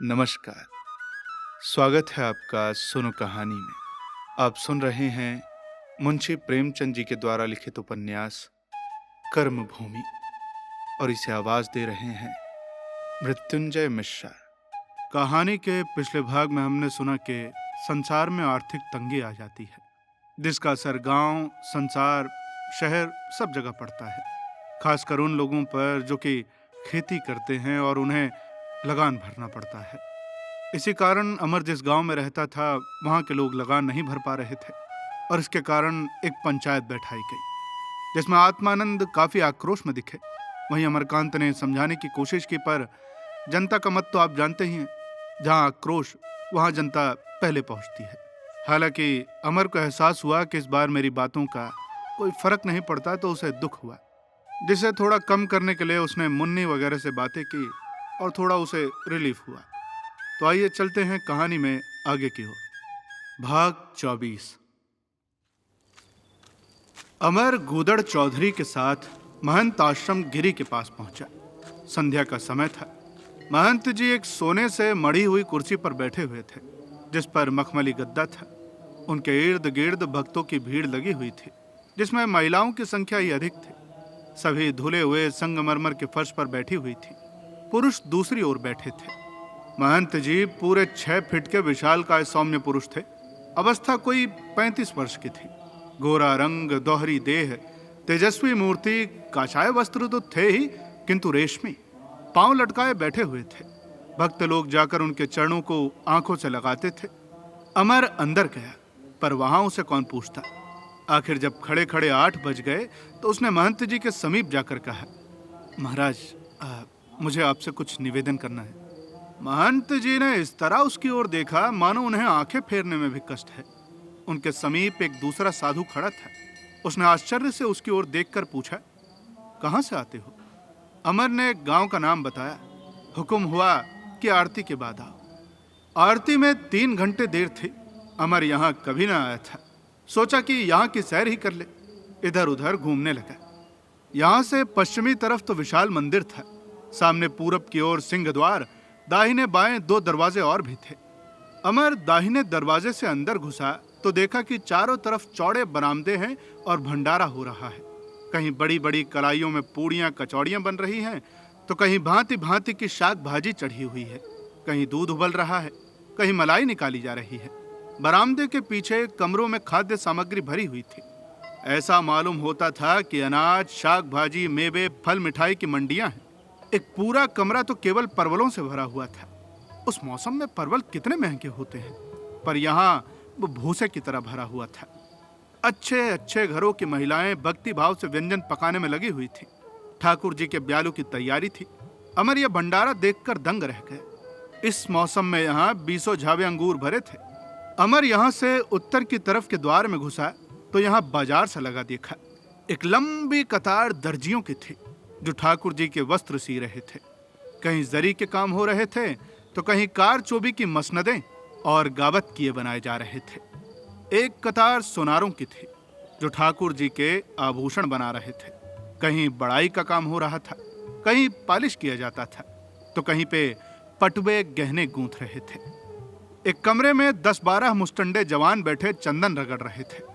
नमस्कार। स्वागत है आपका सुनो कहानी में। आप सुन रहे हैं मुंशी प्रेमचंद जी के द्वारा लिखित उपन्यास कर्मभूमि और इसे आवाज दे रहे हैं मृत्युंजय मिश्रा। कहानी के पिछले भाग में हमने सुना कि संसार में आर्थिक तंगी आ जाती है, जिसका असर गांव, संसार, शहर सब जगह पड़ता है। खासकर उन लोगों पर जो कि खेती करते हैं और उन्हें लगान भरना पड़ता है। इसी कारण अमर जिस गांव में रहता था, वहां के लोग लगान नहीं भर पा रहे थे और इसके कारण एक पंचायत बैठाई गई, जिसमें आत्मानंद काफी आक्रोश में दिखे। वहीं अमरकांत ने समझाने की कोशिश की, पर जनता का मत तो आप जानते ही हैं, जहां आक्रोश वहां जनता पहले पहुंचती है। हालांकि अमर को एहसास हुआ कि इस बार मेरी बातों का कोई फर्क नहीं पड़ता, तो उसे दुख हुआ, जिसे थोड़ा कम करने के लिए उसने मुन्नी वगैरह से बातें की और थोड़ा उसे रिलीफ हुआ। तो आइए चलते हैं कहानी में आगे की ओर। भाग 24। अमर गूदड़ चौधरी के साथ महंत आश्रम गिरी के पास पहुंचा। संध्या का समय था। महंत जी एक सोने से मढ़ी हुई कुर्सी पर बैठे हुए थे, जिस पर मखमली गद्दा था। उनके इर्द गिर्द भक्तों की भीड़ लगी हुई थी, जिसमें महिलाओं की संख्या ही अधिक थी। सभी धुले हुए संगमरमर के फर्श पर बैठी हुई थी। पुरुष दूसरी ओर बैठे थे। महंत जी पूरे 6 फीट के विशालकाय सौम्य पुरुष थे। अवस्था कोई 35 वर्ष की थी। गोरा रंग, दोहरी देह, तेजस्वी मूर्ति, काशाय वस्त्र तो थे ही, किंतु रेशमी। पांव लटकाए बैठे हुए थे। भक्त लोग जाकर उनके चरणों को आंखों से लगाते थे। अमर अंदर गया, पर वहां उसे कौन पूछता। आखिर जब खड़े खड़े 8 बज गए, तो उसने महंत जी के समीप जाकर कहा, महाराज, मुझे आपसे कुछ निवेदन करना है। महंत जी ने इस तरह उसकी ओर देखा मानो उन्हें आंखें फेरने में भी कष्ट है। उनके समीप एक दूसरा साधु खड़ा था। उसने आश्चर्य से उसकी ओर देखकर पूछा, कहां से आते हो? अमर ने गांव का नाम बताया। हुक्म हुआ कि आरती के बाद आओ। आरती में 3 घंटे देर थी। अमर यहाँ कभी ना आया था। सोचा कि यहाँ की सैर ही कर ले। इधर उधर घूमने लगा। यहाँ से पश्चिमी तरफ तो विशाल मंदिर था। सामने पूरब की ओर सिंह द्वार, दाहिने बाएं 2 दरवाजे और भी थे। अमर दाहिने दरवाजे से अंदर घुसा तो देखा कि चारों तरफ चौड़े बरामदे हैं और भंडारा हो रहा है। कहीं बड़ी बड़ी कलाइयों में पूड़ियां कचौड़ियां बन रही हैं, तो कहीं भांति भांति की शाक भाजी चढ़ी हुई है। कहीं दूध उबल रहा है, कहीं मलाई निकाली जा रही है। बरामदे के पीछे कमरों में खाद्य सामग्री भरी हुई थी। ऐसा मालूम होता था कि अनाज, शाक भाजी, मेवे, फल, मिठाई की मंडियां हैं। एक पूरा कमरा तो केवल परवलों से भरा हुआ था। उस मौसम में परवल कितने महंगे होते हैं, पर यहाँ वो भूसे की तरह भरा हुआ था। अच्छे अच्छे घरों की महिलाएं भक्ति भाव से व्यंजन पकाने में लगी हुई थी। ठाकुर जी के ब्यालू की तैयारी थी। अमर यह भंडारा देखकर दंग रह गए। इस मौसम में यहाँ 20 झावे अंगूर भरे थे। अमर यहाँ से उत्तर की तरफ के द्वार में घुसा तो यहाँ बाजार सा लगा देखा। एक लंबी कतार दर्जियों की थी, जो ठाकुर जी के वस्त्र सी रहे थे। कहीं जरी के काम हो रहे थे, तो कहीं कार चोबी की मसनदें और गावत किए बनाए जा रहे थे। एक कतार सोनारों की थी, जो ठाकुर जी के आभूषण बना रहे थे। कहीं बड़ाई का काम हो रहा था, कहीं पालिश किया जाता था, तो कहीं पे पटवे गहने गूंथ रहे थे। एक कमरे में 10-12 मुस्टंडे जवान बैठे चंदन रगड़ रहे थे।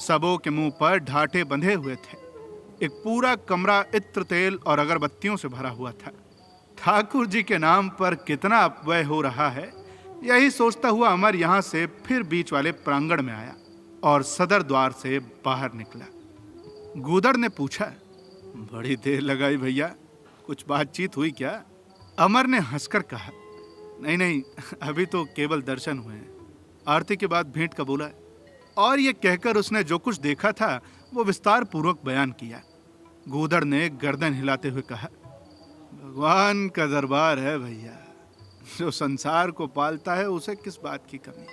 सबों के मुंह पर ढाटे बंधे हुए थे। एक पूरा कमरा इत्र, तेल और अगरबत्तियों से भरा हुआ था। ठाकुर जी के नाम पर कितना अपव्यय हो रहा है, यही सोचता हुआ अमर यहाँ से फिर बीच वाले प्रांगण में आया और सदर द्वार से बाहर निकला। गूदड़ ने पूछा, बड़ी देर लगाई भैया, कुछ बातचीत हुई क्या? अमर ने हंसकर कहा, नहीं नहीं, अभी तो केवल दर्शन हुए हैं। आरती के बाद भेंट का बोला है। और ये कहकर उसने जो कुछ देखा था वो विस्तार पूर्वक बयान किया। गूदड़ ने गर्दन हिलाते हुए कहा, भगवान का दरबार है भैया। जो संसार को पालता है उसे किस बात की कमी।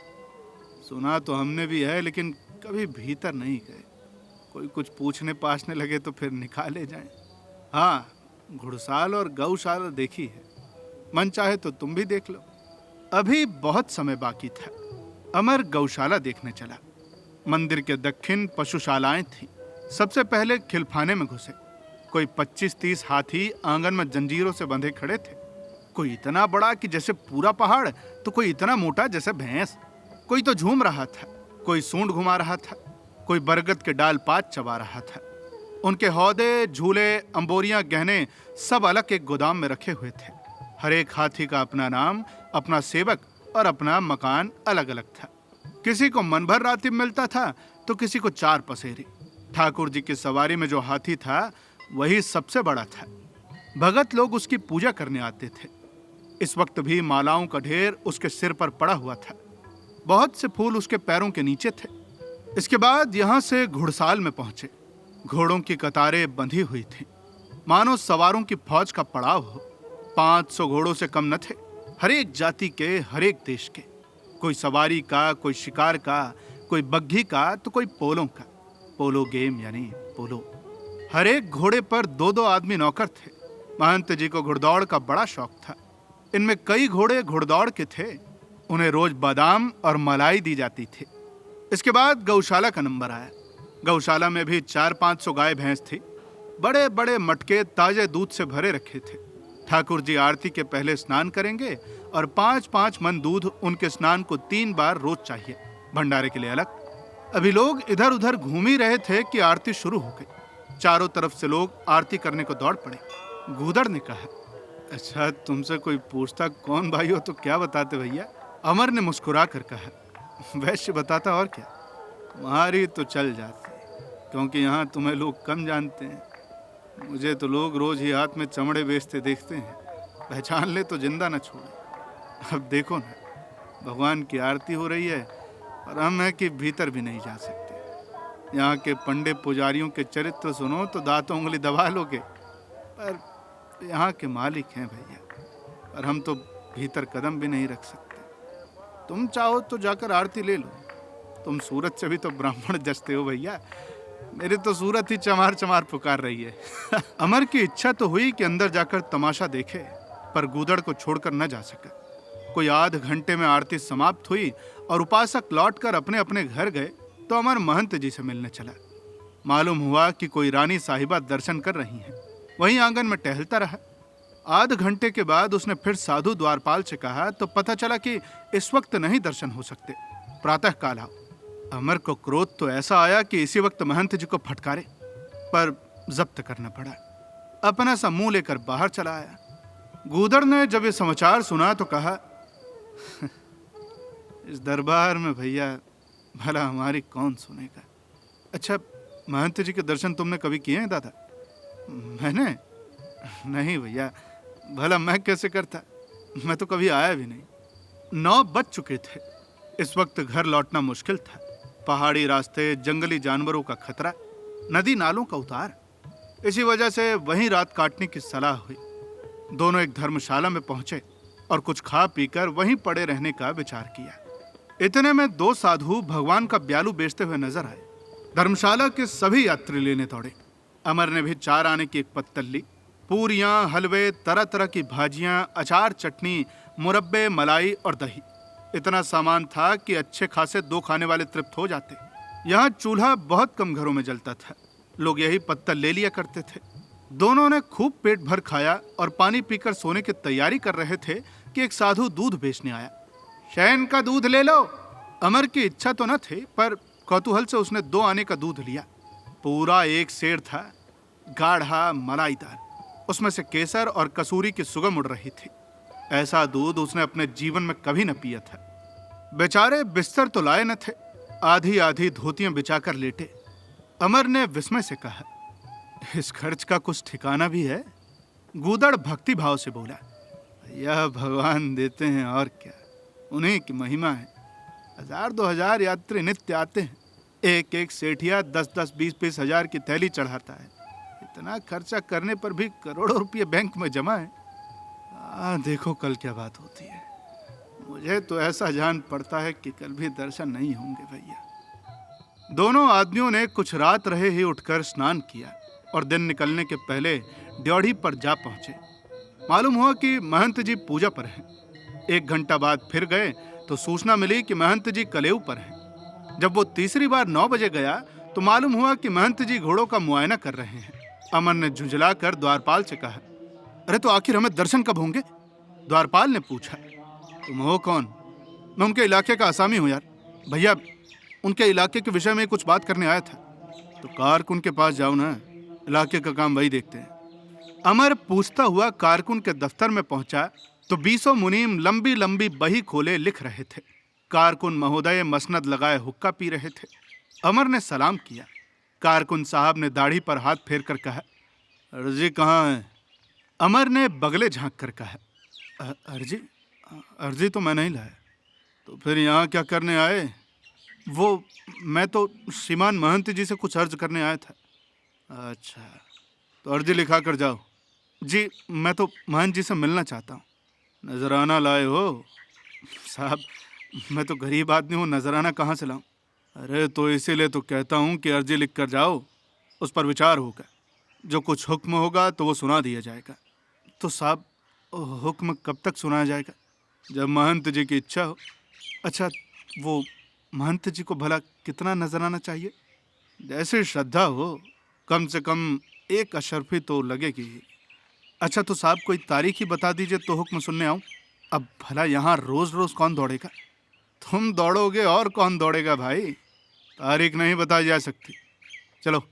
सुना तो हमने भी है, लेकिन कभी भीतर नहीं गए। कोई कुछ पूछने पाछने लगे तो फिर निकाले जाएं। हाँ, घुड़साल और गौशाला देखी है। मन चाहे तो तुम भी देख लो। अभी बहुत समय बाकी था। अमर गौशाला देखने चला। मंदिर के दक्षिण पशुशालाएं थीं। सबसे पहले खिलफाने में घुसे। कोई 25-30 हाथी आंगन में जंजीरों से बंधे खड़े थे। कोई इतना बड़ा कि जैसे पूरा पहाड़, तो कोई इतना मोटा जैसे भैंस। कोई तो झूम रहा था, कोई सूंड घुमा रहा था, कोई बरगद के डाल पात चबा रहा था। उनके हौदे, झूले, अंबोरियां, गहने सब अलग एक गोदाम में रखे हुए थे। हर एक हाथी का अपना नाम, अपना सेवक और अपना मकान अलग अलग था। किसी को मन भर रातिब मिलता था तो किसी को 4 पसेरी। ठाकुर जी की सवारी में जो हाथी था वही सबसे बड़ा था। भगत लोग उसकी पूजा करने आते थे। इस वक्त भी मालाओं का ढेर उसके सिर पर पड़ा हुआ था। बहुत से फूल उसके पैरों के नीचे थे। इसके बाद यहां से घुड़साल में पहुंचे। घोड़ों की कतारें बंधी हुई थी, मानो सवारों की फौज का पड़ाव हो। 500 घोड़ों से कम न थे, हर एक जाति के, हर एक देश के। कोई सवारी का, कोई शिकार का, कोई बग्घी का, तो कोई पोलों का। पोलो गेम यानी पोलो। हर एक घोड़े पर 2-2 आदमी नौकर थे। महंत जी को घुड़दौड़ का बड़ा शौक था। इनमें कई घोड़े घुड़दौड़ के थे। उन्हें रोज बादाम और मलाई दी जाती थी। इसके बाद गौशाला का नंबर आया। गौशाला में भी 400-500 गाय भैंस थी। बड़े बड़े मटके ताजे दूध से भरे रखे थे। ठाकुर जी आरती के पहले स्नान करेंगे और 5-5 मन दूध उनके स्नान को 3 बार रोज चाहिए, भंडारे के लिए अलग। अभी लोग इधर उधर घूम ही रहे थे कि आरती शुरू हो गई। चारों तरफ से लोग आरती करने को दौड़ पड़े। गूदड़ ने कहा, अच्छा तुमसे कोई पूछता कौन भाई हो तो क्या बताते भैया? अमर ने मुस्कुरा कर कहा, वैश्य बताता और क्या। तुम्हारी तो चल जाती, क्योंकि यहाँ तुम्हें लोग कम जानते हैं। मुझे तो लोग रोज ही हाथ में चमड़े बेचते देखते हैं। पहचान ले तो जिंदा न छोड़े। अब देखो ना, भगवान की आरती हो रही है और हम है कि भीतर भी नहीं जा सकते। यहाँ के पंडित पुजारियों के चरित्र सुनो तो दांतों उंगली दबा लोगे, पर यहाँ के मालिक हैं भैया, और हम तो भीतर कदम भी नहीं रख सकते। तुम चाहो तो जाकर आरती ले लो। तुम सूरत से भी तो ब्राह्मण जचते हो भैया। मेरी तो सूरत ही चमार चमार पुकार रही है। अमर की इच्छा तो हुई कि अंदर जाकर तमाशा देखे, पर गूदड़ को छोड़कर न जा सका। कोई आध घंटे में आरती समाप्त हुई और उपासक लौटकर अपने अपने घर गए तो अमर महंत जी से मिलने चला। मालूम हुआ कि कोई रानी साहिबा दर्शन कर रही हैं। वहीं आंगन में टहलता रहा। आध घंटे के बाद उसने फिर साधु द्वारपाल से कहा तो पता चला कि इस वक्त नहीं दर्शन हो सकते, प्रातः काल आओ। अमर को क्रोध तो ऐसा आया कि इसी वक्त महंत जी को फटकारे, पर जब्त करना पड़ा। अपना सा मुंह लेकर बाहर चला आया। गूदड़ ने जब ये समाचार सुना तो कहा, इस दरबार में भैया भला हमारी कौन सुनेगा। अच्छा, महंत जी के दर्शन तुमने कभी किए हैं दादा? मैंने? नहीं भैया, भला मैं कैसे करता, मैं तो कभी आया भी नहीं। 9 बज चुके थे। इस वक्त घर लौटना मुश्किल था। पहाड़ी रास्ते, जंगली जानवरों का खतरा, नदी नालों का उतार। इसी वजह से वहीं रात काटने की सलाह हुई। दोनों एक धर्मशाला में पहुंचे और कुछ खा पीकर वहीं पड़े रहने का विचार किया। इतने में 2 साधु भगवान का ब्यालू बेचते हुए नजर आए। धर्मशाला के सभी यात्री लेने दौड़े। अमर ने भी 4 आने की एक पत्तल ली। पूरियां, हलवे, तरह तरह की भाजियां, अचार, चटनी, मुरब्बे, मलाई और दही। इतना सामान था कि अच्छे खासे 2 खाने वाले तृप्त हो जाते। यहाँ चूल्हा बहुत कम घरों में जलता था। लोग यही पत्तल ले लिया करते थे। दोनों ने खूब पेट भर खाया और पानी पीकर सोने की तैयारी कर रहे थे कि एक साधु दूध बेचने आया। शैन का दूध ले लो। अमर की इच्छा तो न थी, पर कौतूहल से उसने 2 आने का दूध लिया। पूरा एक सेर था, गाढ़ा, मलाईदार। उसमें से केसर और कसूरी की सुगंध उड़ रही थी। ऐसा दूध उसने अपने जीवन में कभी न पिया था। बेचारे बिस्तर तो लाए न थे, आधी आधी धोतियां बिछाकर लेटे। अमर ने विस्मय से कहा, इस खर्च का कुछ ठिकाना भी है? गूदड़ भक्ति भाव से बोला, यह भगवान देते हैं और क्या, उन्हीं की महिमा है। 1000-2000 यात्री नित्य आते हैं। एक एक सेठिया 10-10, 20-20 हजार की थैली चढ़ाता है। इतना खर्चा करने पर भी करोड़ों रुपये बैंक में जमा है। देखो कल क्या बात होती है। मुझे तो ऐसा जान पड़ता है कि कल भी दर्शन नहीं होंगे भैया। दोनों आदमियों ने कुछ रात रहे ही उठकर स्नान किया और दिन निकलने के पहले ड्योढ़ी पर जा पहुंचे। मालूम हुआ कि महंत जी पूजा पर हैं। 1 घंटा बाद फिर गए तो सूचना मिली कि महंत जी कलेऊ पर हैं। जब वो तीसरी बार 9 बजे गया तो मालूम हुआ कि महंत जी घोड़ों का मुआयना कर रहे हैं। अमर ने झुंझलाकर द्वारपाल से कहा, अरे तो आखिर हमें दर्शन कब होंगे? द्वारपाल ने पूछा, तुम हो कौन? मैं उनके इलाके का आसामी हूँ यार। भैया, उनके इलाके के विषय में कुछ बात करने आया था। तो कारकुन के पास जाओ ना, इलाके का काम वही देखते हैं। अमर पूछता हुआ कारकुन के दफ्तर में पहुंचा तो बीसों मुनीम लंबी लंबी बही खोले लिख रहे थे। कारकुन महोदय मसनद लगाए हुक्का पी रहे थे। अमर ने सलाम किया। कारकुन साहब ने दाढ़ी पर हाथ फेर कर कहा, अर्जी कहाँ है? अमर ने बगले झांक कर कहा, अर्जी? अर्जी तो मैं नहीं लाया। तो फिर यहाँ क्या करने आए? वो, मैं तो श्रीमान महंत जी से कुछ अर्ज करने आया था। अच्छा, तो अर्जी लिखा कर जाओ। जी, मैं तो महंत जी से मिलना चाहता हूँ। नजराना लाए हो? साहब, मैं तो गरीब आदमी हूँ, नजराना कहाँ से लाऊं? अरे तो इसीलिए तो कहता हूँ कि अर्जी लिख कर जाओ, उस पर विचार होगा। जो कुछ हुक्म होगा तो वो सुना दिया जाएगा। तो साहब, हुक्म कब तक सुनाया जाएगा? जब महंत जी की इच्छा हो। अच्छा, वो महंत जी को भला कितना नजराना चाहिए? जैसे श्रद्धा हो, कम से कम एक अशर्फी तो लगेगी ही। अच्छा तो साहब, कोई तारीख ही बता दीजिए तो हुक्म सुनने आऊं। अब भला यहाँ रोज रोज कौन दौड़ेगा? तुम दौड़ोगे और कौन दौड़ेगा भाई? तारीख नहीं बताई जा सकती। चलो।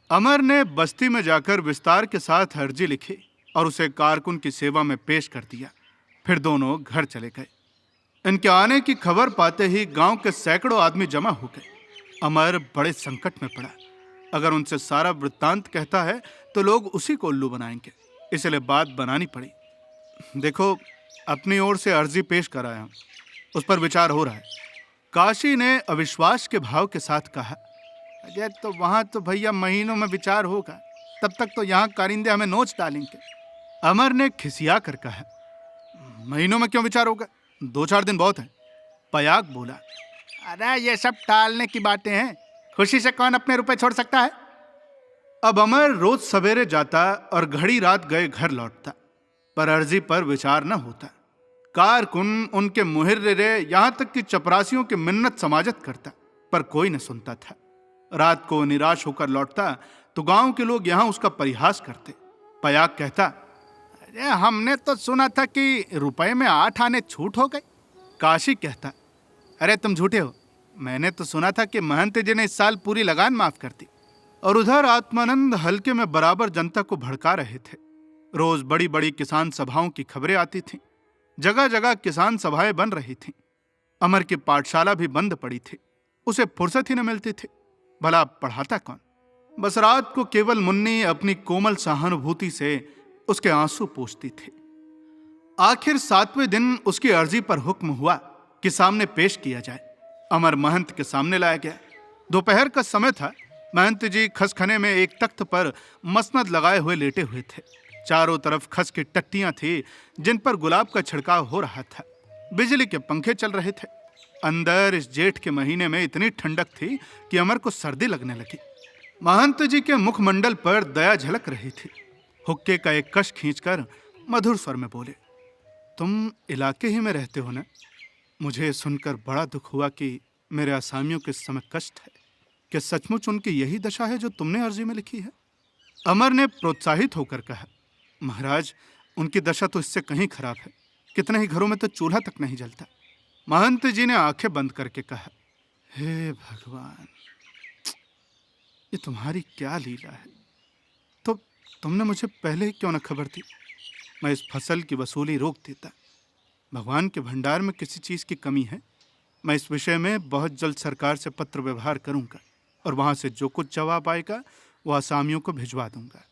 अमर ने बस्ती में जाकर विस्तार के साथ अर्जी लिखी और उसे कारकुन की सेवा में पेश कर दिया। फिर दोनों घर चले गए। इनके आने की खबर पाते ही गांव के सैकड़ों आदमी जमा हो गए। अमर बड़े संकट में पड़ा। अगर उनसे सारा वृत्तांत कहता है तो लोग उसी को उल्लू बनाएंगे, इसलिए बात बनानी पड़ी। देखो, अपनी ओर से अर्जी पेश कराया हूं, उस पर विचार हो रहा है। काशी ने अविश्वास के भाव के साथ कहा, अजय, तो वहां तो भैया महीनों में विचार होगा, तब तक तो यहाँ कारिंदे हमें नोच डालेंगे। अमर ने खिसिया कर कहा, महीनों में क्यों विचार होगा? 2-4 दिन बहुत है। पयाग बोला, अरे ये सब टालने की बातें हैं, खुशी से कौन अपने रुपए छोड़ सकता है? अब अमर रोज सवेरे जाता और घड़ी रात गए घर लौटता, पर अर्जी पर विचार न होता। कारकुन उनके मुहिर्रे यहां तक कि चपरासियों की मिन्नत समाजत करता, पर कोई न सुनता था। रात को निराश होकर लौटता तो गांव के लोग यहां उसका परिहास करते। पयाग कहता, अरे हमने तो सुना था कि रुपए में 8 आने छूट हो गई। काशी कहता, अरे तुम झूठे हो, मैंने तो सुना था कि महंत जी ने इस साल पूरी लगान माफ कर दी। और उधर आत्मानंद हल्के में बराबर जनता को भड़का रहे थे। रोज बड़ी बड़ी किसान सभाओं की खबरें आती थीं। जगह जगह किसान सभाएं बन रही थीं। अमर की पाठशाला भी बंद पड़ी थी, उसे फुर्सत ही न मिलती थी। भला पढ़ाता कौन? बस रात को केवल मुन्नी अपनी कोमल सहानुभूति से उसके आंसू पोंछती थी। आखिर 7वें दिन उसकी अर्जी पर हुक्म हुआ कि सामने पेश किया जाए। अमर महंत के सामने लाया गया। दोपहर का समय था। महंत जी खसखने में एक तख्त पर मसनद लगाए हुए लेटे हुए थे। चारों तरफ खस की टट्टियां थी जिन पर गुलाब का छिड़काव हो रहा था। बिजली के पंखे चल रहे थे। अंदर इस जेठ के महीने में इतनी ठंडक थी कि अमर को सर्दी लगने लगी। महंत जी के मुखमंडल पर दया झलक रही थी। हुक्के का एक कश खींचकर मधुर स्वर में बोले, तुम इलाके ही में रहते हो ना? मुझे सुनकर बड़ा दुख हुआ कि मेरे आसामियों के समय कष्ट है। क्या सचमुच उनकी यही दशा है जो तुमने अर्जी में लिखी है? अमर ने प्रोत्साहित होकर कहा, महाराज, उनकी दशा तो इससे कहीं खराब है। कितने ही घरों में तो चूल्हा तक नहीं जलता। महंत जी ने आंखें बंद करके कहा, हे भगवान, ये तुम्हारी क्या लीला है? तो तुमने मुझे पहले ही क्यों न खबर दी? मैं इस फसल की वसूली रोक देता। भगवान के भंडार में किसी चीज की कमी है? मैं इस विषय में बहुत जल्द सरकार से पत्र व्यवहार करूंगा और वहां से जो कुछ जवाब आएगा वो आसामियों को भिजवा दूंगा।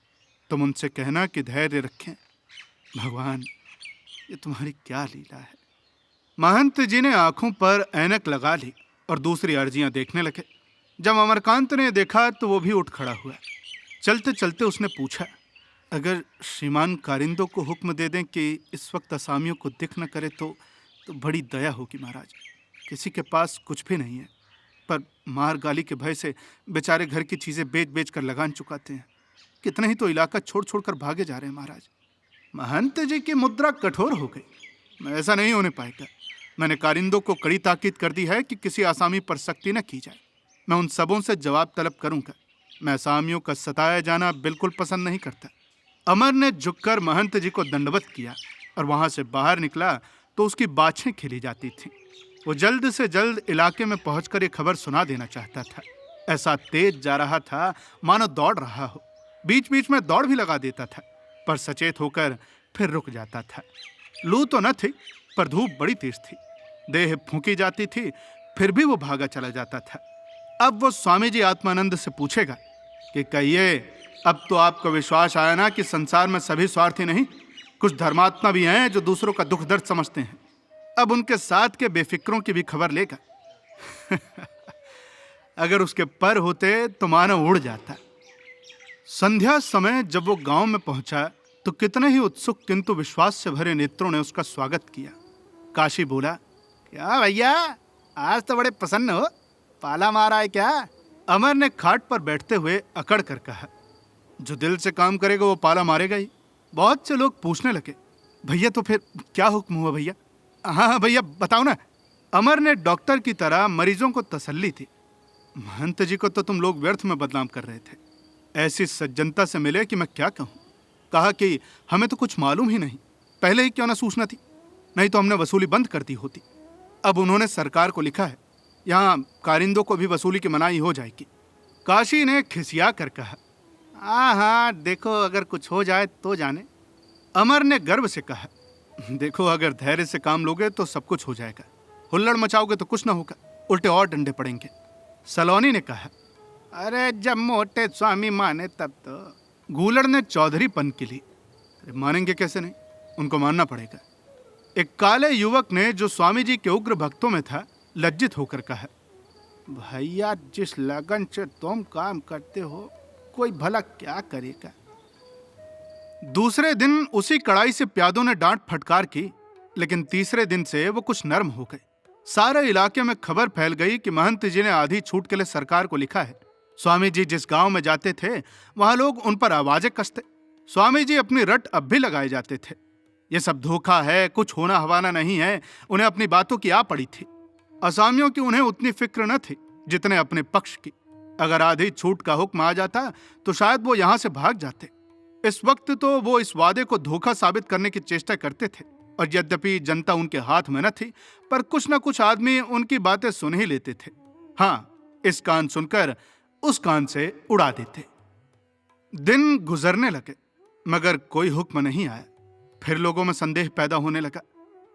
तुम उनसे कहना कि धैर्य रखें। भगवान, ये तुम्हारी क्या लीला है? महंत जी ने आंखों पर ऐनक लगा ली और दूसरी अर्जियां देखने लगे। जब अमरकांत ने देखा तो वो भी उठ खड़ा हुआ। चलते चलते उसने पूछा, अगर श्रीमान कारिंदों को हुक्म दे दें कि इस वक्त असामियों को दिख न करे तो बड़ी दया होगी महाराज। किसी के पास कुछ भी नहीं है, पर मार गाली के भय से बेचारे घर की चीजें बेच बेच कर लगान चुकाते हैं। कितने ही तो इलाका छोड़ छोड़ कर भागे जा रहे हैं महाराज। महंत जी की मुद्रा कठोर हो गई। मैं ऐसा नहीं होने पाएगा। मैंने कारिंदों को कड़ी ताकीद कर दी है कि किसी आसामी पर सख्ती न की जाए। मैं उन सबों से जवाब तलब करूंगा। मैं आसामियों का सताया जाना बिल्कुल पसंद नहीं करता। अमर ने झुककर महंत जी को दंडवत किया और वहां से बाहर निकला तो उसकी बाछें खिली जाती थीं। वो जल्द से जल्द इलाके में पहुंचकर ये खबर सुना देना चाहता था। ऐसा तेज जा रहा था मानो दौड़ रहा हो। बीच बीच में दौड़ भी लगा देता था, पर सचेत होकर फिर रुक जाता था। लू तो न थी, पर धूप बड़ी तेज थी। देह फूंकी जाती थी, फिर भी वो भागा चला जाता था। अब वो स्वामी जी आत्मानंद से पूछेगा कि कहिए, अब तो आपको विश्वास आया ना कि संसार में सभी स्वार्थी नहीं, कुछ धर्मात्मा भी हैं जो दूसरों का दुख दर्द समझते हैं। अब उनके साथ के बेफिक्रों की भी खबर लेगा। अगर उसके पर होते तो मानो उड़ जाता। संध्या समय जब वो गांव में पहुंचा तो कितने ही उत्सुक किंतु विश्वास से भरे नेत्रों ने उसका स्वागत किया। काशी बोला, क्या भैया, आज तो बड़े प्रसन्न हो, पाला मारा है क्या? अमर ने खाट पर बैठते हुए अकड़ कर कहा, जो दिल से काम करेगा वो पाला मारेगा ही। बहुत से लोग पूछने लगे, भैया तो फिर क्या हुक्म हुआ भैया? हाँ भैया बताओ ना। अमर ने डॉक्टर की तरह मरीजों को तसल्ली थी। महंत जी को तो तुम लोग व्यर्थ में बदनाम कर रहे थे। ऐसी सज्जनता से मिले कि मैं क्या कहूँ। कहा कि हमें तो कुछ मालूम ही नहीं, पहले ही क्यों ना सूचना थी, नहीं तो हमने वसूली बंद कर दी होती। अब उन्होंने सरकार को लिखा है, यहाँ कारिंदों को भी वसूली की मनाही हो जाएगी। काशी ने खिसिया कर कहा, हाँ हाँ देखो, अगर कुछ हो जाए तो जाने। अमर ने गर्व से कहा, देखो अगर धैर्य से काम लोगे तो सब कुछ हो जाएगा, हुल्लड़ मचाओगे तो कुछ ना होगा, उल्टे और डंडे पड़ेंगे। सलोनी ने कहा, अरे जब मोटे स्वामी माने तब तो। गूलड़ ने चौधरीपन की ली, अरे मानेंगे कैसे नहीं, उनको मानना पड़ेगा। एक काले युवक ने जो स्वामी जी के उग्र भक्तों में था लज्जित होकर कहा, भैया जिस लगन से तुम काम करते हो कोई भला क्या करेगा। दूसरे दिन उसी कड़ाई से प्यादों ने डांट फटकार की, लेकिन तीसरे दिन से वो कुछ नर्म हो गए। सारे इलाके में खबर फैल गई कि महंत जी ने आधी छूट के लिए सरकार को लिखा है। स्वामी जी जिस गांव में जाते थे वहां लोग उन पर आवाजें कसते। स्वामी जी अपनी रट अब भी लगाए जाते थे। ये सब धोखा है, कुछ होना हवाना नहीं है। उन्हें अपनी बातों की आ पड़ी थी। असामियों की उन्हें उतनी फिक्र न थी जितने अपने पक्ष की। अगर आधी छूट का हुक्म आ जाता तो शायद वो यहां से भाग जाते। इस वक्त तो वो इस वादे को धोखा साबित करने की चेष्टा करते थे, और यद्यपि जनता उनके हाथ में न थी, पर कुछ न कुछ आदमी उनकी बातें सुन ही लेते थे। हाँ, इस कान सुनकर उस कान से उड़ा देते। दिन गुजरने लगे मगर कोई हुक्म नहीं आया। फिर लोगों में संदेह पैदा होने लगा।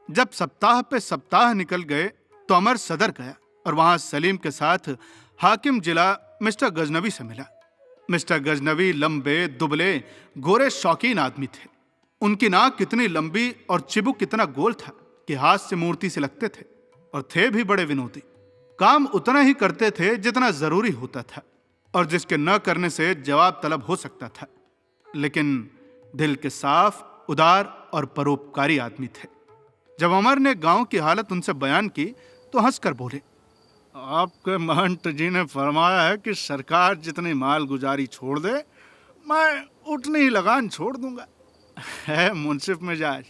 जब सप्ताह पे सप्ताह निकल गए तो अमर सदर गया और वहां सलीम के साथ हाकिम जिला मिस्टर गजनवी से मिला। मिस्टर गजनवी लंबे, दुबले, गोरे, शौकीन आदमी थे। उनकी नाक कितनी लंबी और चिबुक कितना गोल था कि हाथ से मूर्ति से लगते थे, और थे भी बड़े विनोदी। काम उतना ही करते थे जितना जरूरी होता था, और जिसके न करने से जवाब तलब हो सकता था। लेकिन दिल के साफ, उदार और परोपकारी आदमी थे। जब अमर ने गांव की हालत उनसे बयान की तो हंसकर बोले, आपके महंत जी ने फरमाया है कि सरकार जितनी माल गुजारी छोड़ दे मैं उतनी ही लगान छोड़ दूंगा। है मुंसिफ मिजाज।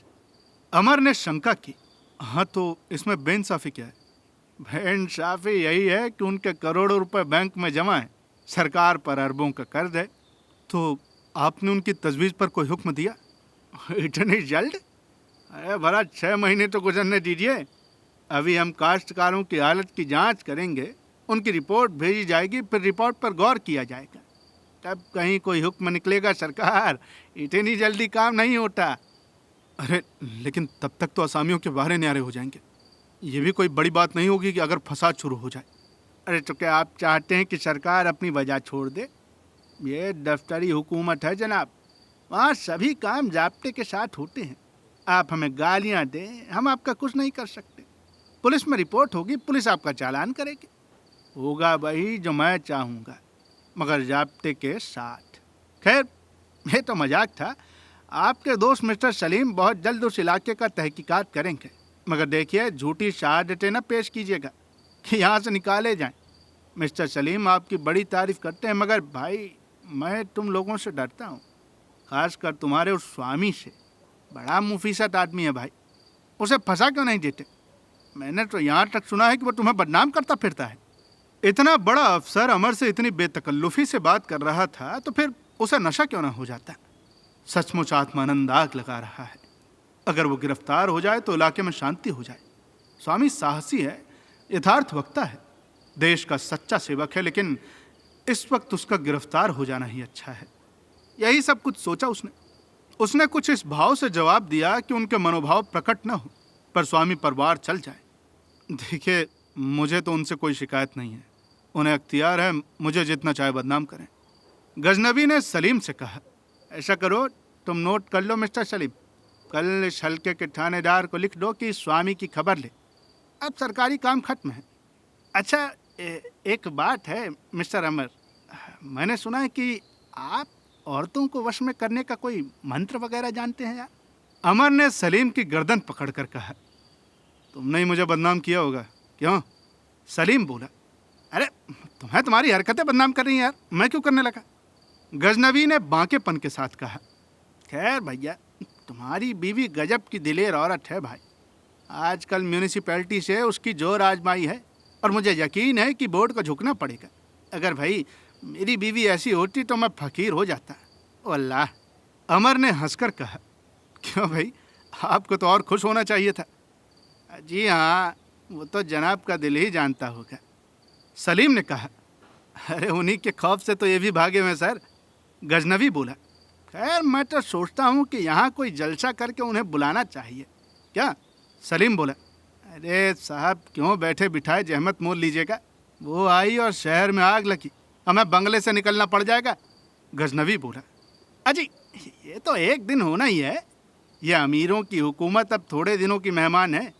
अमर ने शंका की, हाँ तो इसमें बेइंसाफी क्या है? बेइंसाफी यही है कि उनके करोड़ों रुपए बैंक में जमा है, सरकार पर अरबों का कर्ज है। तो आपने उनकी तजवीज़ पर कोई हुक्म दिया? इतनी जल्द? अरे भला 6 महीने तो गुजरने दीजिए। अभी हम काश्तकारों की हालत की जांच करेंगे, उनकी रिपोर्ट भेजी जाएगी, फिर रिपोर्ट पर गौर किया जाएगा, तब कहीं कोई हुक्म निकलेगा। सरकार, इतनी जल्दी काम नहीं होता। अरे लेकिन तब तक तो असामियों के बाहर न्यारे हो जाएंगे। ये भी कोई बड़ी बात नहीं होगी कि अगर फसाद शुरू हो जाए। अरे तो क्या आप चाहते हैं कि सरकार अपनी वजह छोड़ दे? ये दफ्तरी हुकूमत है जनाब, वहाँ सभी काम जाब्ते के साथ होते हैं। आप हमें गालियाँ दें, हम आपका कुछ नहीं कर सकते। पुलिस में रिपोर्ट होगी, पुलिस आपका चालान करेगी। होगा वही जो मैं चाहूँगा, मगर जाब्ते के साथ। खैर, ये तो मजाक था। आपके दोस्त मिस्टर सलीम बहुत जल्द उस इलाके का तहकीकात करेंगे, मगर देखिए झूठी शहादतें न पेश कीजिएगा कि यहाँ से निकाले जाएं। मिस्टर सलीम आपकी बड़ी तारीफ करते हैं, मगर भाई मैं तुम लोगों से डरता हूँ, खासकर तुम्हारे उस स्वामी से। बड़ा मुफीसत आदमी है भाई, उसे फंसा क्यों नहीं देते? मैंने तो यहाँ तक सुना है कि वो तुम्हें बदनाम करता फिरता है। इतना बड़ा अफसर अमर से इतनी बेतकल्लुफी से बात कर रहा था तो फिर उसे नशा क्यों ना हो जाता? सचमुच आत्मानंद आग लगा रहा है। अगर वो गिरफ्तार हो जाए तो इलाके में शांति हो जाए। स्वामी साहसी है, यथार्थ वक्ता है, देश का सच्चा सेवक है, लेकिन इस वक्त उसका गिरफ्तार हो जाना ही अच्छा है। यही सब कुछ सोचा उसने कुछ इस भाव से जवाब दिया कि उनके मनोभाव प्रकट न हो पर स्वामी परवार चल जाए। देखिए, मुझे तो उनसे कोई शिकायत नहीं है, उन्हें अख्तियार है मुझे जितना चाहे बदनाम करें। गजनबी ने सलीम से कहा, ऐसा करो, तुम नोट कर लो मिस्टर सलीम, कल इस हल्के के थानेदार को लिख दो कि स्वामी की खबर ले, अब सरकारी काम खत्म है। अच्छा, एक बात है मिस्टर अमर, मैंने सुना है कि आप औरतों को वश में करने का कोई मंत्र वगैरह जानते हैं यार। अमर ने सलीम की गर्दन पकड़कर कहा, तुमने ही मुझे बदनाम किया होगा, क्यों? सलीम बोला, अरे तुम्हें तुम्हारी हरकतें बदनाम कर रही हैं यार, मैं क्यों करने लगा? गजनबी ने बांकेपन के साथ कहा, खैर भैया, तुम्हारी बीवी गजब की दिलेर औरत है भाई। आजकल म्यूनिसिपैलिटी से उसकी जोर आजमाई है और मुझे यकीन है कि बोर्ड को झुकना पड़ेगा। अगर भाई मेरी बीवी ऐसी होती तो मैं फकीर हो जाता। ओ अल्लाह। अमर ने हंसकर कहा, क्यों भाई, आपको तो और खुश होना चाहिए था। जी हाँ, वो तो जनाब का दिल ही जानता होगा। सलीम ने कहा, अरे उन्हीं के खौफ से तो ये भी भागे हुए सर। गजनबी बोला, खैर मैं तो सोचता हूँ कि यहाँ कोई जलसा करके उन्हें बुलाना चाहिए। क्या? सलीम बोला, अरे साहब क्यों बैठे बिठाए जहमत मोल लीजिएगा, वो आई और शहर में आग लगी, हमें बंगले से निकलना पड़ जाएगा। गजनबी बोला, अजी ये तो एक दिन होना ही है, ये अमीरों की हुकूमत अब थोड़े दिनों की मेहमान है।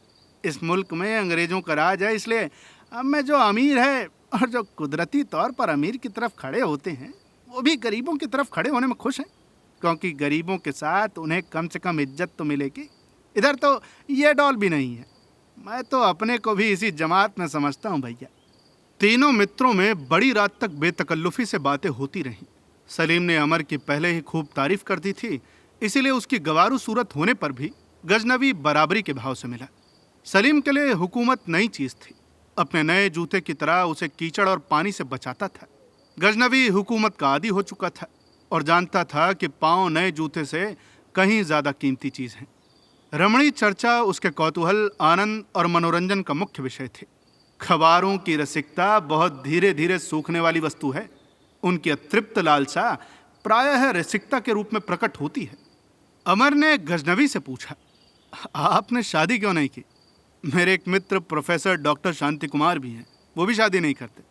इस मुल्क में अंग्रेज़ों का राज है, इसलिए अब में जो अमीर है और जो कुदरती तौर पर अमीर की तरफ खड़े होते हैं वो भी गरीबों की तरफ खड़े होने में खुश हैं, क्योंकि गरीबों के साथ उन्हें कम से कम इज्जत तो मिलेगी। इधर तो ये डॉल भी नहीं है। मैं तो अपने को भी इसी जमात में समझता हूँ भैया। तीनों मित्रों में बड़ी रात तक बेतकल्लुफ़ी से बातें होती रहीं। सलीम ने अमर की पहले ही खूब तारीफ कर दी थी, इसीलिए उसकी गवारू सूरत होने पर भी गजनबी बराबरी के भाव से मिला। सलीम के लिए हुकूमत नई चीज़ थी, अपने नए जूते की तरह उसे कीचड़ और पानी से बचाता था। गजनबी हुकूमत का आदी हो चुका था और जानता था कि पाँव नए जूते से कहीं ज़्यादा कीमती चीज़ है। रमणी चर्चा उसके कौतूहल, आनंद और मनोरंजन का मुख्य विषय थे। खबारों की रसिकता बहुत धीरे धीरे सूखने वाली वस्तु है। उनकी अतृप्त लालसा प्रायः रसिकता के रूप में प्रकट होती है। अमर ने गजनबी से पूछा, आपने शादी क्यों नहीं की? मेरे एक मित्र प्रोफेसर डॉक्टर शांति कुमार भी हैं, वो भी शादी नहीं करते।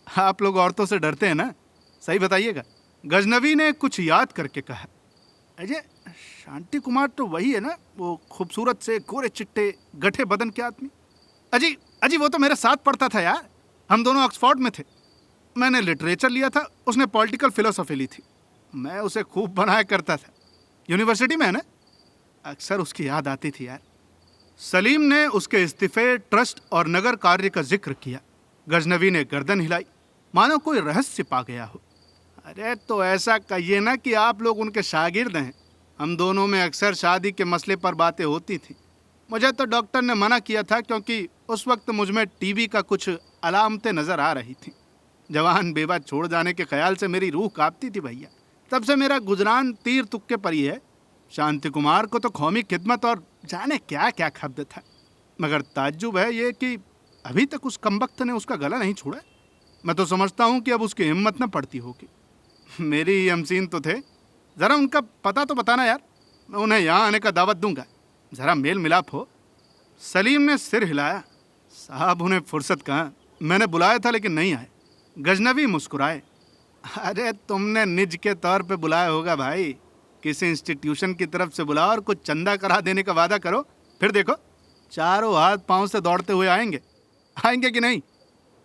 आप लोग औरतों से डरते हैं ना, सही बताइएगा। गजनबी ने कुछ याद करके कहा, अजय शांति कुमार तो वही है ना, वो खूबसूरत से कोरे चिट्टे गठे बदन के आदमी। अजी अजी वो तो मेरे साथ पढ़ता था यार, हम दोनों ऑक्सफोर्ड में थे। मैंने लिटरेचर लिया था, उसने पॉलिटिकल फिलोसफी ली थी। मैं उसे खूब बनाया करता था, यूनिवर्सिटी में है ना, अक्सर उसकी याद आती थी यार। सलीम ने उसके इस्तीफे, ट्रस्ट और नगर कार्य का जिक्र किया। गजनबी ने गर्दन हिलाई, मानो कोई रहस्य पा गया हो। अरे तो ऐसा कहिए ना कि आप लोग उनके शागिर्द हैं। हम दोनों में अक्सर शादी के मसले पर बातें होती थी। मुझे तो डॉक्टर ने मना किया था क्योंकि उस वक्त मुझमें टीबी का कुछ अलामतें नज़र आ रही थी। जवान बेवा छोड़ जाने के ख्याल से मेरी रूह कांपती थी भैया। तब से मेरा गुजरान तीर तुक्के पर ही है। शांति कुमार को तो कौमी खिदमत और जाने क्या क्या खब्द था, मगर ताज्जुब है ये कि अभी तक उस कमबख्त ने उसका गला नहीं छोड़ा। मैं तो समझता हूँ कि अब उसकी हिम्मत न पड़ती होगी। मेरी ही हमसीन तो थे, ज़रा उनका पता तो बताना यार, मैं उन्हें यहाँ आने का दावत दूंगा, ज़रा मेल मिलाप हो। सलीम ने सिर हिलाया, साहब उन्हें फुर्सत कहाँ, मैंने बुलाया था लेकिन नहीं आए। गजनबी मुस्कुराए, अरे तुमने निज के तौर पे बुलाया होगा भाई, किसी इंस्टीट्यूशन की तरफ से बुलाओ और कुछ चंदा करा देने का वादा करो, फिर देखो चारों हाथ पांव से दौड़ते हुए आएंगे। आएंगे कि नहीं?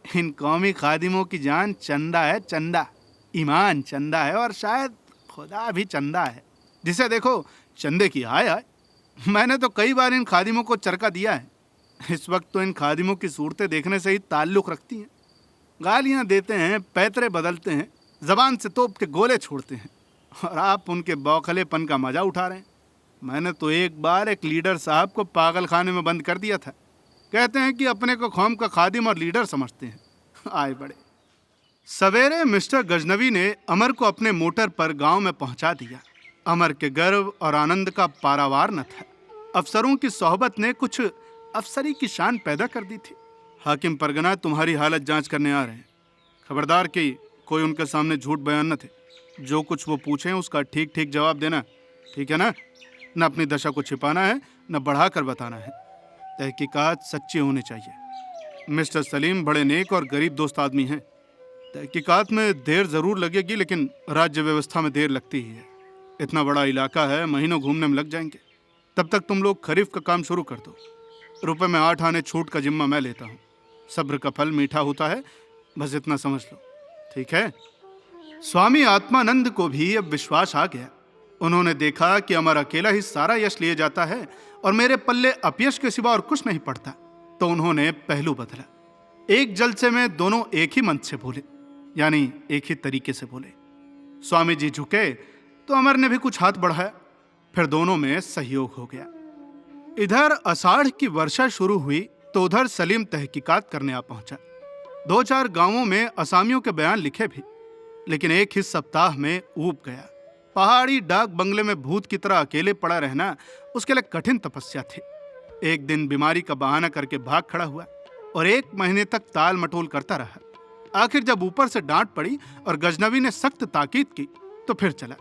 इन कौमी खादिमों की जान चंदा है, चंदा। ईमान चंदा है और शायद खुदा भी चंदा है, जिसे देखो चंदे की आय आय। मैंने तो कई बार इन खादिमों को चरका दिया है। इस वक्त तो इन खादिमों की सूरतें देखने से ही ताल्लुक़ रखती हैं। गालियाँ देते हैं, पैतरे बदलते हैं, ज़बान से तोप के गोले छोड़ते हैं, और आप उनके बौखलेपन का मजा उठा रहे हैं। मैंने तो एक बार एक लीडर साहब को पागल खाने में बंद कर दिया था। कहते हैं कि अपने को कौम का खादिम और लीडर समझते हैं। आए बड़े। सवेरे मिस्टर गजनबी ने अमर को अपने मोटर पर गांव में पहुंचा दिया। अमर के गर्व और आनंद का पारावार न था। अफसरों की सोहबत ने कुछ अफसरी की शान पैदा कर दी थी। हाकिम परगना तुम्हारी हालत जांच करने आ रहे हैं। खबरदार कि कोई उनके सामने झूठ बयान न थे। जो कुछ वो पूछें उसका ठीक ठीक जवाब देना, ठीक है ना? न अपनी दशा को छिपाना है, न बढ़ाकर बताना है। तहकीकात सच्ची होनी चाहिए। मिस्टर सलीम बड़े नेक और गरीब दोस्त आदमी हैं। तहकीकात में देर जरूर लगेगी, लेकिन राज्य व्यवस्था में देर लगती ही है। इतना बड़ा इलाका है, महीनों घूमने में लग जाएंगे। तब तक तुम लोग खरीफ का काम शुरू कर दो। रुपए में 8 आने छूट का जिम्मा मैं लेता हूँ। सब्र का फल मीठा होता है, बस इतना समझ लो, ठीक है? स्वामी आत्मानंद को भी अब विश्वास आ गया। उन्होंने देखा कि अमर अकेला ही सारा यश लिए जाता है और मेरे पल्ले अपयश के सिवा और कुछ नहीं पड़ता। तो उन्होंने पहलू बदला। एक जलसे में दोनों एक ही मंच से बोले, यानी एक ही तरीके से बोले। स्वामी जी झुके तो अमर ने भी कुछ हाथ बढ़ाया, फिर दोनों में सहयोग हो गया। इधर आषाढ़ की वर्षा शुरू हुई तो उधर सलीम तहकीकात करने आ पहुंचा। 2-4 गांवों में असामियों के बयान लिखे भी, लेकिन एक ही सप्ताह में ऊब गया। पहाड़ी डाक बंगले में भूत की तरह अकेले पड़ा रहना उसके लिए कठिन तपस्या थी। एक दिन बीमारी का बहाना करके भाग खड़ा हुआ और 1 महीने तक ताल मटोल करता रहा। आखिर जब ऊपर से डांट पड़ी और गजनवी ने सख्त ताकीद की तो फिर चला।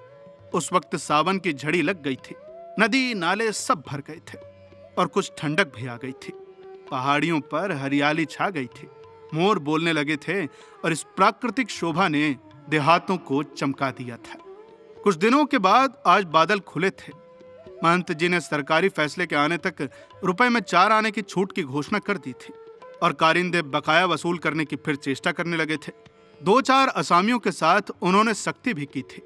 उस वक्त सावन की झड़ी लग गई थी, नदी नाले सब भर गए थे और कुछ ठंडक भी आ गई थी। पहाड़ियों पर हरियाली छा गई थी, मोर बोलने लगे थे और इस प्राकृतिक शोभा ने देहातों को चमका दिया था। कुछ दिनों के बाद आज बादल खुले थे। महंत जी ने सरकारी फैसले के आने तक रुपए में 4 आने की छूट की घोषणा कर दी थी और कारिंदे बकाया वसूल करने की फिर चेष्टा करने लगे थे। 2-4 असामियों के साथ उन्होंने सख्ती भी की थी।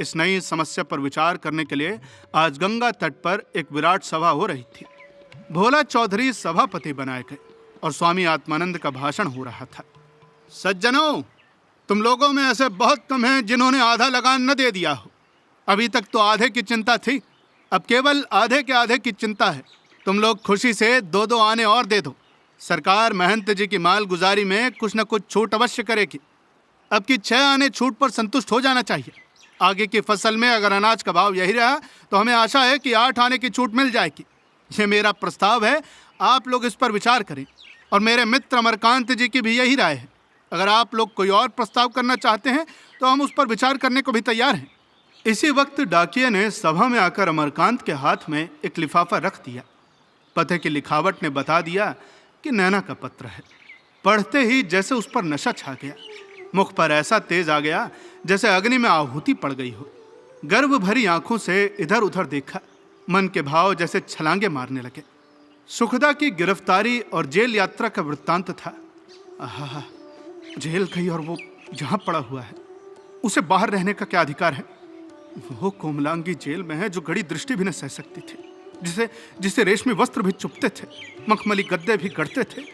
इस नई समस्या पर विचार करने के लिए आज गंगा तट पर एक विराट सभा हो रही थी। भोला चौधरी सभापति बनाए गए और स्वामी आत्मानंद का भाषण हो रहा था। सज्जनों, तुम लोगों में ऐसे बहुत कम हैं जिन्होंने आधा लगान न दे दिया हो। अभी तक तो आधे की चिंता थी, अब केवल आधे के आधे की चिंता है। तुम लोग खुशी से 2-2 आने और दे दो। सरकार महंत जी की माल गुजारी में कुछ न कुछ छूट अवश्य करेगी। अब की 6 आने छूट पर संतुष्ट हो जाना चाहिए। आगे की फसल में अगर अनाज का भाव यही रहा तो हमें आशा है कि 8 आने की छूट मिल जाएगी। ये मेरा प्रस्ताव है, आप लोग इस पर विचार करें। और मेरे मित्र अमरकांत जी की भी यही राय है। अगर आप लोग कोई और प्रस्ताव करना चाहते हैं तो हम उस पर विचार करने को भी तैयार हैं। इसी वक्त डाकिये ने सभा में आकर अमरकांत के हाथ में एक लिफाफा रख दिया। पते की लिखावट ने बता दिया कि नैना का पत्र है। पढ़ते ही जैसे उस पर नशा छा गया। मुख पर ऐसा तेज आ गया जैसे अग्नि में आहुति पड़ गई हो। गर्व भरी आंखों से इधर उधर देखा, मन के भाव जैसे छलांगे मारने लगे। सुखदा की गिरफ्तारी और जेल यात्रा का वृत्तांत था। आहा, जेल गई और वो जहां पड़ा हुआ है, उसे बाहर रहने का क्या अधिकार है? वो कोमलांगी जेल में है जो घड़ी दृष्टि भी न सह सकती थी, जिसे रेशमी वस्त्र भी चुभते थे, मखमली गद्दे भी गढ़ते थे।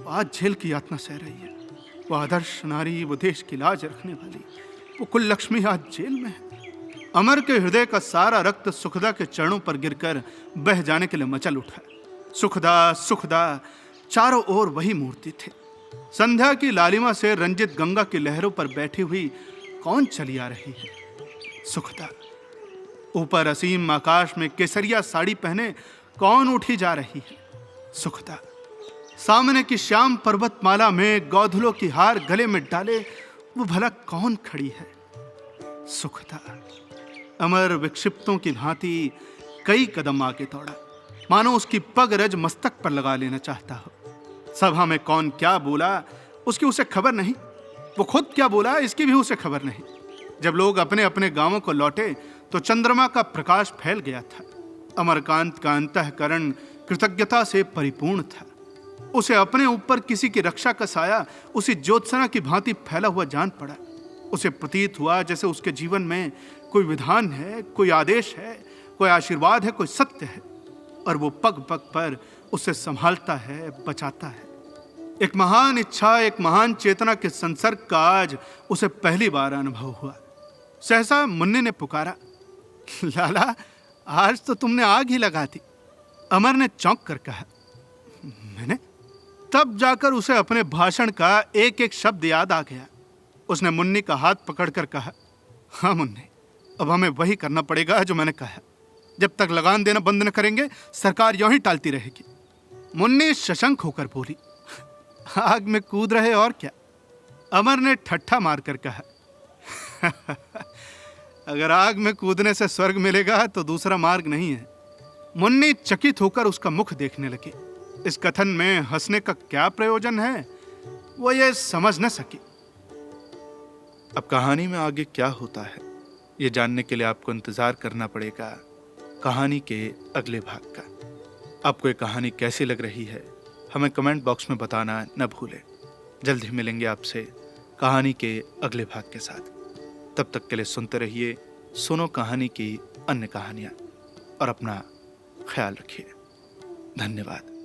आज जेल की यातना सह रही है। वो आदर्श नारी, वो देश की लाज रखने वाली, वो कुल लक्ष्मी आज जेल में है। अमर के हृदय का सारा रक्त सुखदा के चरणों पर गिरकर बह जाने के लिए मचल उठा। सुखदा सुखदा, चारों ओर वही मूर्ति थी। संध्या की लालिमा से रंजित गंगा की लहरों पर बैठी हुई कौन चली आ रही है? सुखदा। ऊपर असीम आकाश में केसरिया साड़ी पहने कौन उठी जा रही है? सुखदा। सामने की श्याम पर्वतमाला में गौधलों की हार गले में डाले वो भला कौन खड़ी है? सुखदा। अमर विक्षिप्तों की भांति कई कदम आगे दौड़ा, मानो उसकी पग रज मस्तक पर लगा लेना चाहता हो। सभा में कौन क्या बोला उसकी उसे खबर नहीं, वो खुद क्या बोला इसकी भी उसे खबर नहीं। जब लोग अपने अपने गांवों को लौटे तो चंद्रमा का प्रकाश फैल गया था। अमरकांत का अंतःकरण कृतज्ञता से परिपूर्ण था। उसे अपने ऊपर किसी की रक्षा का साया उसी ज्योत्सना की भांति फैला हुआ जान पड़ा। उसे प्रतीत हुआ जैसे उसके जीवन में कोई विधान है, कोई आदेश है, कोई आशीर्वाद है, कोई सत्य है, और वो पग पग पर उसे संभालता है, बचाता है। एक महान इच्छा, एक महान चेतना के संसर्ग का आज उसे पहली बार अनुभव हुआ। सहसा मुन्ने ने पुकारा, लाला, आज तो तुमने आग ही लगा दी। अमर ने चौंक कर कहा, मैंने? तब जाकर उसे अपने भाषण का एक एक शब्द याद आ गया। उसने मुन्नी का हाथ पकड़कर कहा, हाँ मुन्नी, अब हमें वही करना पड़ेगा जो मैंने कहा। जब तक लगान देना बंद न करेंगे सरकार यूं ही टालती रहेगी। मुन्नी शशंक होकर बोली, आग में कूद रहे और क्या? अमर ने ठट्ठा मारकर कहा, अगर आग में कूदने से स्वर्ग मिलेगा तो दूसरा मार्ग नहीं है। मुन्नी चकित होकर उसका मुख देखने लगी। इस कथन में हंसने का क्या प्रयोजन है, वो ये समझ न सकी। अब कहानी में आगे क्या होता है, ये जानने के लिए आपको इंतजार करना पड़ेगा कहानी के अगले भाग का। आपको ये कहानी कैसी लग रही है हमें कमेंट बॉक्स में बताना न भूलें। जल्द ही मिलेंगे आपसे कहानी के अगले भाग के साथ। तब तक के लिए सुनते रहिए सुनो कहानी की अन्य कहानियाँ और अपना ख्याल रखिए। धन्यवाद।